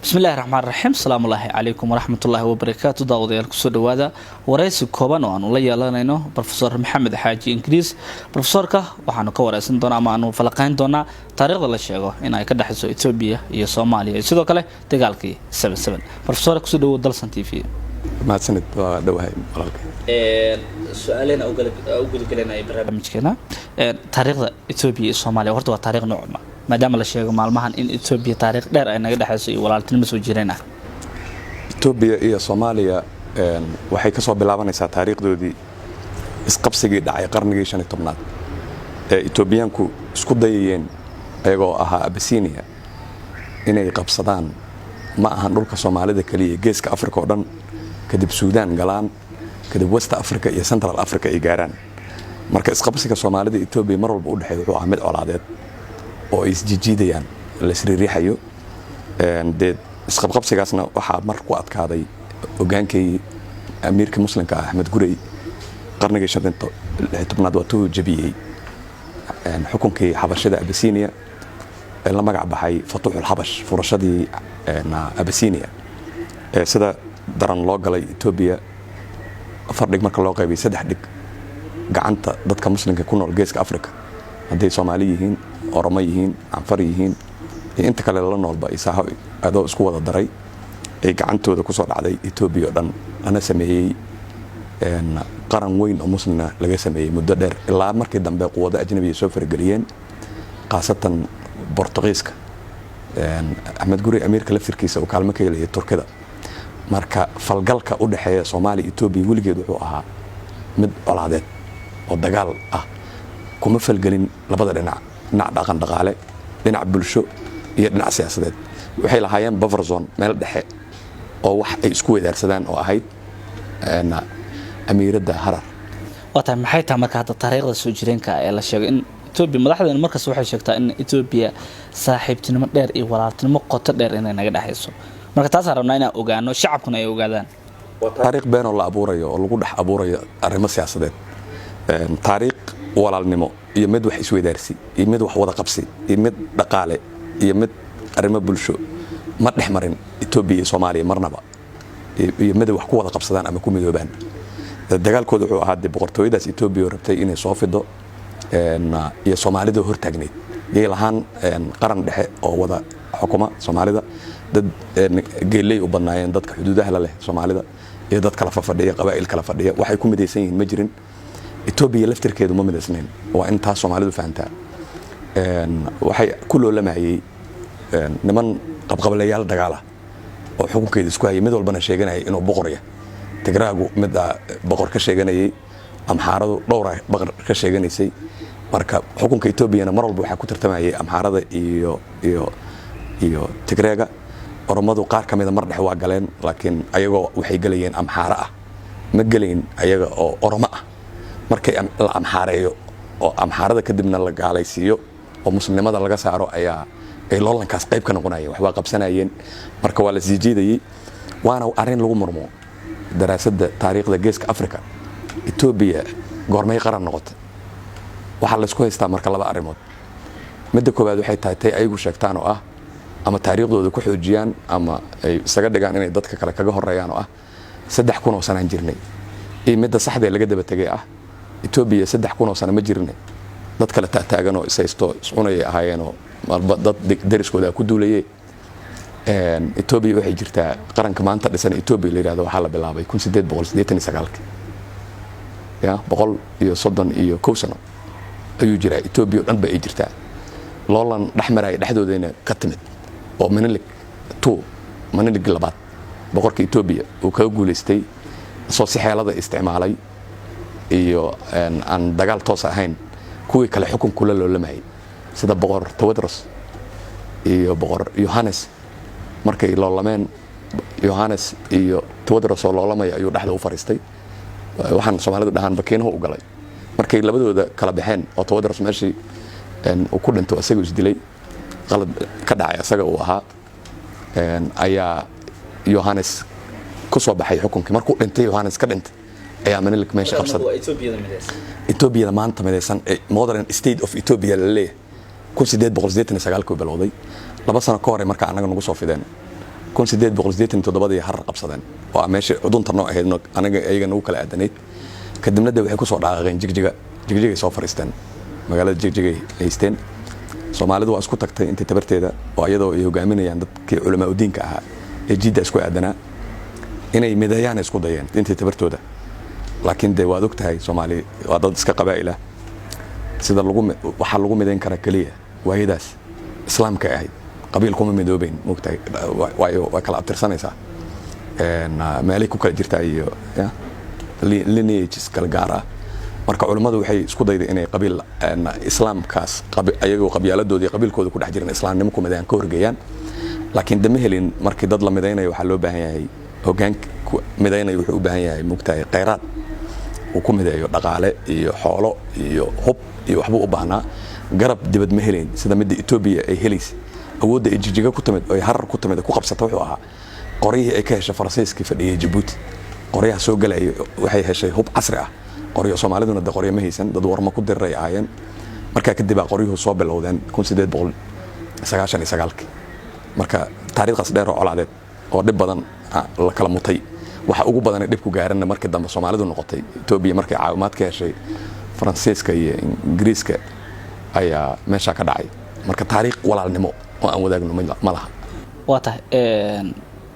بسم الله الرحمن الرحيم السلام الله عليكم ورحمة الله وبركاته داوديال كسو دوادا ورئيس كوبان وأن الله يلانينو بروفيسور محمد حاجي إنجليز بروفيسورك وحانو كوريسن دونا ما أنو فلقين دونا تاريخ الله شيغو إن أي كدحسو إثيوبيا iyo Soomaaliya sidoo kale dagaalkii 77 بروفيسور كسو دو dalsan TV ما سند دواhay walaalkay su'aalayn oo gudgalanay barnaamijkeena taariikhda Ethiopia iyo Soomaaliya horta waa taariikh nooc ma maadaama la sheego maalmahan in Ethiopia taariikh dheer ay naga dhaxayso iyo walaaltinimo soo jireen ah Ethiopia iyo Soomaaliya waxay ka soo bilaabanaysaa taariikhdoodii isqabsigii dhacay qarnigii 15aad ee Ethiopiaanku isku dayayeen ayagoo ahaa Abyssinia inay qabsadaan ma ahan dhulka Soomaalida kaliya geeska Afrika oo dhan kadib Suudaan galaan kadib West Africa iyo Central Africa ay gaaraan marka isqabsiga Soomaalida Ethiopia mar walba u dhaxeeyo wuxuu ahaa mid colaadeed oo isjijiidayaan la isriixayo dad isqabqabsigaasna waxa mar ku adkaaday hogaankii amiirka muslimka Ahmed Gurey qarnigii 16aad watuu jabiyay xukunkii Xabashada Abyssinia ee la magac baxay Futuhul Habash furashadii Abyssinia sida daran loo galay Ethiopia fardhig marka loo qaybay saddex dhig gacanta dadka muslimka ku nool geeska Afrika haday Soomaali yihiin Oromo yihiin Anfar yihiin inta kale la noolba isaha adoo isku wada daray ay gacantooda ku soo dhacday Ethiopia oo dhan ana sameeyay qaran weyn oo muslimiina laga sameeyay muddo dheer ilaa markii dambe quwada ajnabiga soo fargeliyeen qaasatan Portugiiska Ahmed Gurey amiirka laftirkiisa oo kaalmo ka helay Turkida marka falgalka u dhaxeeya Soomaaliya Ethiopia wiligeed wuxuu ahaa mid colaadeed oo dagaal ah kuma falgelin labada dhinac dhaqan dhaqaale dhinac bulsho iyo dhinac siyaasadeed waxay lahaayeen buffer zone meel dhexe oo wax ay isku wadaarsadaan oo ahayd amiirada Harar wata maxay tahay marka hadda taariikhda soo jireenka ee la sheegay in Ethiopia madaxdeena markaas waxay sheegtaa in Ethiopia saaxiibtinimo dheer iyo walaaltinimo qoto dheer inay naga dhaxayso marka taas rabnaa inaan ogaano shacabkuna ay ogaadaan taariikh been oo la abuurayo oo lagu dhex abuurayo arrimo siyaasadeed taariikh walaalnimo iyo mid wax isweydaarsi iyo mid wax wada qabsi iyo mid dhaqaale iyo mid arrimo bulsho ma dhexmarin Ethiopia iyo Soomaaliya marnaba iyo mid wax ku wada qabsadaan ama ku midoobaan dagaalkooda wuxuu ahaa boqortooyadaas Ethiopia oo rabtay inay soo fido iyo Soomaalida hortaagneed yeelahan qaran dhexe oo wada xukuma Soomaalida dad geelay u badnaayeen dadka xuduudaha la leh Soomaalida iyo dad kala fadhiya qabaa'il kala fadhiya waxay ku midaysan yihiin ma jirin Ethiopia laftirkeedu ma midaysnayn waa in taas Soomaalidu fahantaa waxay ku loolamayay niman qabqablayaal dagaal ah oo xukunkeeda isku hayay mid walbana sheeganayay inuu boqor yahay Tigraagu mid boqor ka sheeganayay Amxaaradu dhowr boqor ka sheeganaysay marka xukunka Ethiopia mar walba waxa ku tartamayay Amxaarada iyo Tigraaga Oromadu qaar kamid mar dhex waa galeen laakiin ayagoo waxay galayeen Amxaara ah ma galeen ayaga oo Oromo ah markay la amxaareeyo oo amxaarada kadibna la gaalaysiiyo oo muslimnimada laga saaro ayaa ay loolankaas qayb ka noqonayeen wax waa qabsanayeen marka waa la siijiiday waana arin lagu murmo daraasadda taariikhda geeska Afrika Ethiopia goormay qaran noqotay waxa la isku haystaa marka laba arimood midda koowaad waxay tahay ayagu sheegtaan oo ah ama taariikhdooda ku xoojiyaan ama ay isaga dhigaan inay dadka kale kaga horeeyaan oo ah 3,000 oo sano jirnay ee midda saxda laga daba tagay ah Ethiopia 3,000 oo sano ma jirnay dad kale taagan oo isaysto isqunay ahaayeen oo dad dariskooda ku duulayay Ethiopia waxay jirtaa qaranka maanta dhisan Ethiopia la yiraahdo waxa la bilaabay 1889 ya 131 sano ayuu jiraa Ethiopia dhan bay jirtaa loolan dhaxmaray dhaxdoodayna ka timid oo Menelik labaad boqorka Ethiopia uu ka guuleystay soo si xeelada isticmaalay iyo aan dagaal toos ahayn kuwii kale xukun kula loolamay sida boqor Tewodros iyo boqor Yohannes markay loolameen Yohannes iyo Tewodros oo loolamay ayuu dhaxda u fariistay waxaan Soomaalidu dhahan bakiinaha u galay markay labadooda kala baxeen oo Tewodros meeshii uu ku dhinto asaga isdilay qalad ka dhacay asaga uu ahaa ayaa Yohannes ku soo baxay xukunkii markuu dhintay Yohannes ka dhintay ayaa Menelik meesha qabsaday Ethiopia maanta midaysan modern state of Ethiopia la leeyahay 1889 ku bilowday laba sano ka hor marka anaga nagu soo fideen 1887 har qabsadeen oo meesha cudunta noo ahayd anaga ayaga nagu kala aadanayd kadibna waxay ku soo dhaaqeen jigjigay soo fariisteen magaalada jigjigay haysteen Soomaalidu waa isku tagtay intii tabarteeda oo iyadoo ay hogaaminayaan dadkii culamaa diinka ahaa ee jidda isku aadanaa inay midayaan isku dayeen intii tabartooda laakiin de waad ogtahay Soomaali waa dad iska qabaa'il ah sida waxa lagu midayn kara kaliya waayadaas islaamka ahayd qabiil kuma midoobeen moogtahay waa kala abtirsanaysaa meelay ku kala jirtaa iyo lineages kala gaar ah marka culimadu waxay isku dayday inay qabiil islaamkaas ayagoo qabyaladoodii qabiilkooda ku dhex jireen islaamnimo ku midayaan ka horgeeyaan laakiin dama helin markii dad la midaynayo waxaa loo baahan yahay hoggaan midaynayo wuxuu u baahan yahay moogtahay khayraad uu ku mideeyo dhaqaale iyo xoolo iyo hub iyo waxbuu u baahnaa garab dibad ma helin sida midda Ethiopia ay helaysa awoodda ay jijiga ku timid oo harar ku timid ku qabsatay wuxuu ahaa qoriyihii ay ka heshay Faransiiska fadhiyay Djibouti qoriyaha soo galay waxay heshay hub casri ah qoriyo Soomaaliduna da qoriyo ma haysan dad warma ku diray aayeen marka kadib qoriyuhu soo bilowdeen 1899 marka taariikhdaas dheer oo colaadeed oo dib badan la kala mutay waxa ugu badan ee dib ku gaaran markii dambe Soomaalidu noqotay Ethiopia markay caawimaad ka heshay Faransiiska iyo Ingiriiska ayaa meesha ka dhacay marka taariikh walaalnimo oo aan wadaagno ma laha waa tahay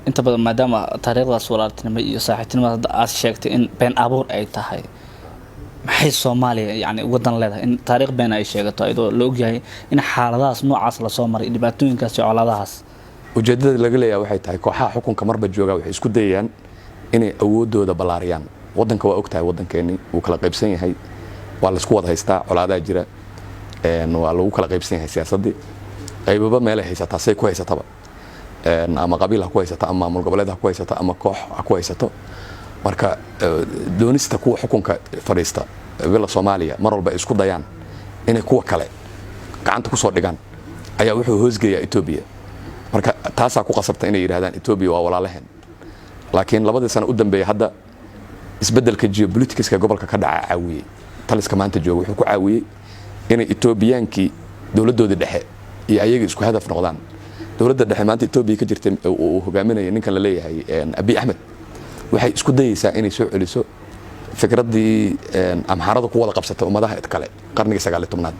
inta badan maadaama taariikhdaas walaaltinimo iyo saaxiibtinimada aad sheegtay in been abuur ay tahay maxay Soomaaliya yani wadan leedahay in taariikh been ay sheegato iyadoo la ogyahay in xaaladahaas noocaas la soo maray dhibaatooyinkaas iyo colaadahaas ujeedada laga leeyahay waxay tahay kooxaha xukunka marba jooga waxay isku dayayaan inay awoodooda balaariyaan wadanka waa ogtahay wadankeeni uu kala qaybsan yahay waa la isku wada haystaa colaadaha jira waa lagu kala qaybsan yahay siyaasadii qaybaba meel ay haysataa say ku haysataba ama qabiil ha ku haysato ama maamul goboleed ha ku haysato ama koox ha ku haysato marka doonista kuwa xukunka fadhiista bila Soomaaliya mar walba isku dayaan inay kuwa kale gacanta ku soo dhigaan ayaa wuxuu hoosgeeyaa Ethiopia marka taasa ku qasabtay inay yiraahdaan Ethiopia waa walaalaheen laakiin labadii sano u dambeeyay hadda isbedelka geopolitics-ka gobolka ka dhaca caawiyay taliska maanta jooga wuxuu ku caawiyay inay Ethiopiankii dawladooda dhexe iyo ayaga isku hadaf noqdaan dawladda dhexe maanta Ethiopia ka jirtay oo hogaaminaya ninkan la leeyahay Abiy Ahmed waxay isku dayaysaa inay soo celiso fikradii amxaarada ku wada qabsatay ummadaha kale qarniga 19aad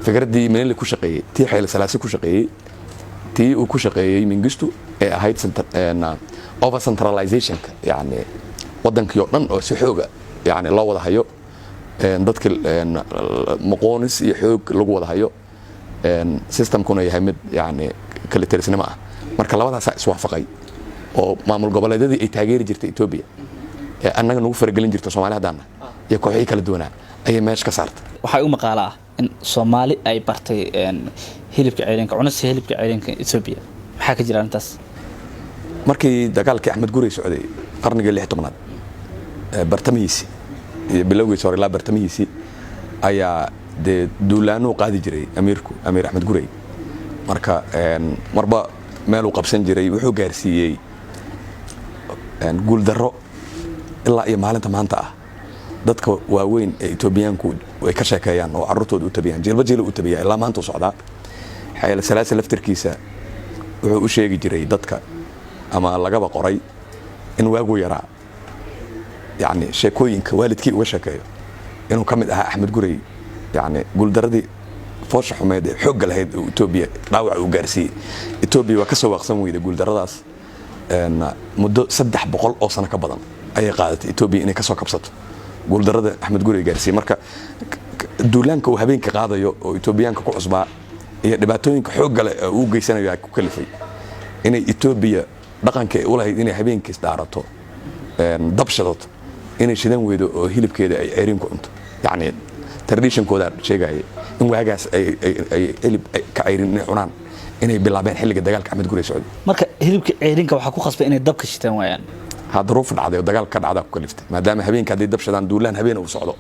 fikradii Menelik ku shaqeeyay tii Haile Selassie ku shaqeeyay tii uu ku shaqeeyay Mengistu ee ahayd over centralization yani wadankii oo dhan oo si xooga yani loo wada hayo dadka maqoonis iyo xoog lagu wada hayo systemkuna yahay mid yani kala tirsanimo ah marka labadaas iswaafaqay oo maamul goboleedyadii ay taageeri jirtay Ethiopia ee annaga nagu faragelin jirtay Soomaaliya hadana iyo kooxihii kala duwanaa ayay meesha ka saartay waxay u maqaalaa in Soomaali ay bartay hilibka ciidanka cunista hilibka ciidanka Ethiopia maxaa ka jira intaas markii dagaalkii Axmed Gurey socday qarniga 16aad bartamihiisi iyo bilowgiisa hore la bartamihiisi ayaa de duulaano qaadi jiray Amiir Axmed Gurey marka marba meel uu qabsan jiray wuxuu gaarsiiyay guul darro ilaa iyo maalinta maanta ah dadka waaweyn ee Etoobiyaanku way ka sheekeeyaan oo carruurtooda u tabiyaan jilba jilba u tabiyaa ilaa maanta socda Haile Selassie laftirkiisa wuxuu u sheegi jiray dadka ama lagaba qoray in waagu yaraa yani sheekooyinka waalidkii uga sheekeeyo inuu kamid ahaa Axmed Gurey yani guul daradii foosha xumeed ee xoog lahayd Ethiopia dhaawac uu gaarsiiyay Ethiopia waa ka soo waaqsan weyday guul daradaas muddo 300 oo sano ka badan ayay qaadatay Ethiopia inay ka soo kabsato guul darada Axmed Gurey gaarsiiyay marka duulaanka uu habeenka qaadayo oo Ethiopiaanka ku cusbaa iyo dhibaatooyinka xoog leh oo uu geysanayo ku kalifay inay Ethiopia dhaqanka u lahayd inay habeenkiis dhaarato dabshadooto inay shidan weydo oo hilibkeeda ay ceerin ku cunto yani tradition-kooda sheegay in waagaas ay hilib ka ceerin cunaan inay bilaabeen xilliga dagaalka Axmed Gurey socday marka hilibka ceerinka waxa ku qasbay inay dabka shitaan waayaan hadruuf dhacday oo dagaalka ka dhacda ku kaliftay maadaama habeenka haday dabshadaan duulaan habeen uu socdo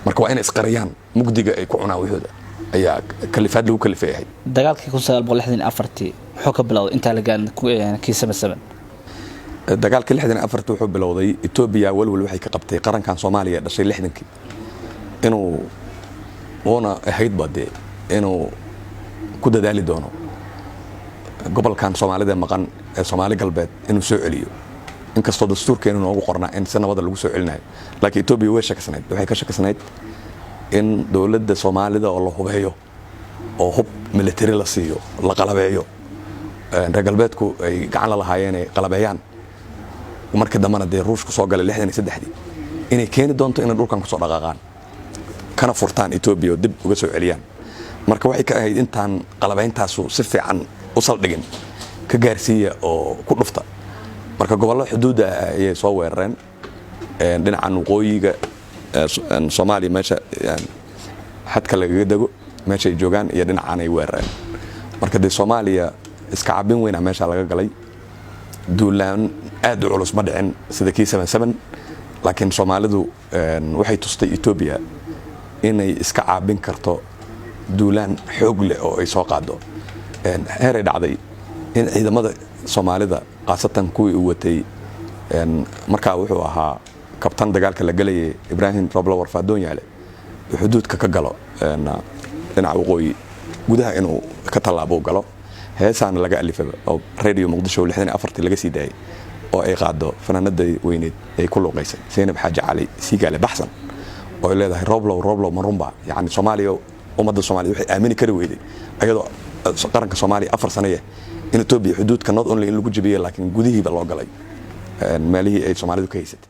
marka waa inay isqariyaan mugdiga ay ku cunaan wixooda ayaa kalifaad lagu kalifay dagaalkii 1964 wuxuu ka bilowday inta la gaarin kii 77 dagaalkii 64 wuxuu bilowday Ethiopia walwal waxay ka qabtay qarankan Soomaaliya dhashay 60kii inuu ahayd bade inuu ku dadaali doono gobolkan Soomaalida maqan ee Soomaali galbeed inuu soo celiyo inkastoo dastuurkeenu noogu qornaa in sanadada lagu soo celinayo laakiin Ethiopia way shakasnayd waxay ka shakasnayd in dawladda Soomaalida oo la hubeeyo oo hub military la siiyo la qalabeeyo reer galbeedku ay gacan la lahaayeen ay qalabeeyaan markii dambana dee Ruushku soo galay 63 inay keeni doonto in dhulkan ku soo dhaqaaqaan kana furtaan Ethiopia dib uga soo celiyaan marka waxay ka ahayd intaan qalabeyntaas si fiican u saldhigin ka gaarsiiya oo ku dhufta marka gobolada xuduudda ay soo weerareen dhinacan waqooyiga Soomaaliya meesha xadka laga dago meesha ay joogaan iyo dhinacan ay weerareen marka dee Soomaaliya iska cabin weyn meesha laga galay duulaan aad u culus ma dhicin sida kii 77 laakiin Soomaalidu waxay tustay Ethiopia inay iska caabin karto duulaan xoog leh oo ay soo qaado heeray dhacday in ciidamada Soomaalida qaasatan kuwii u watay markaa wuxuu ahaa kabtan dagaalka la galayay Ibrahim Roble Warfadoon yaale xuduudka ka galo dhinaca waqooyi gudaha inuu ka talaabo galo heesaan laga alifay oo radio Muqdisho 64 laga sii daayay oo ay qaado fanaanada weyneed ay ku luuqaysay Zainab Xaaji Cali Sigaale Baxsan oo ay leedahay Roble marumba yani Soomaaliya ummadda Soomaaliya waxay aamini kari weyday ayadoo qaranka Soomaaliya 4 sano in Ethiopia xuduudka not only in lagu jabiyay laakiin gudihiiba loo galay meelihii ay Soomaalidu ka haysatay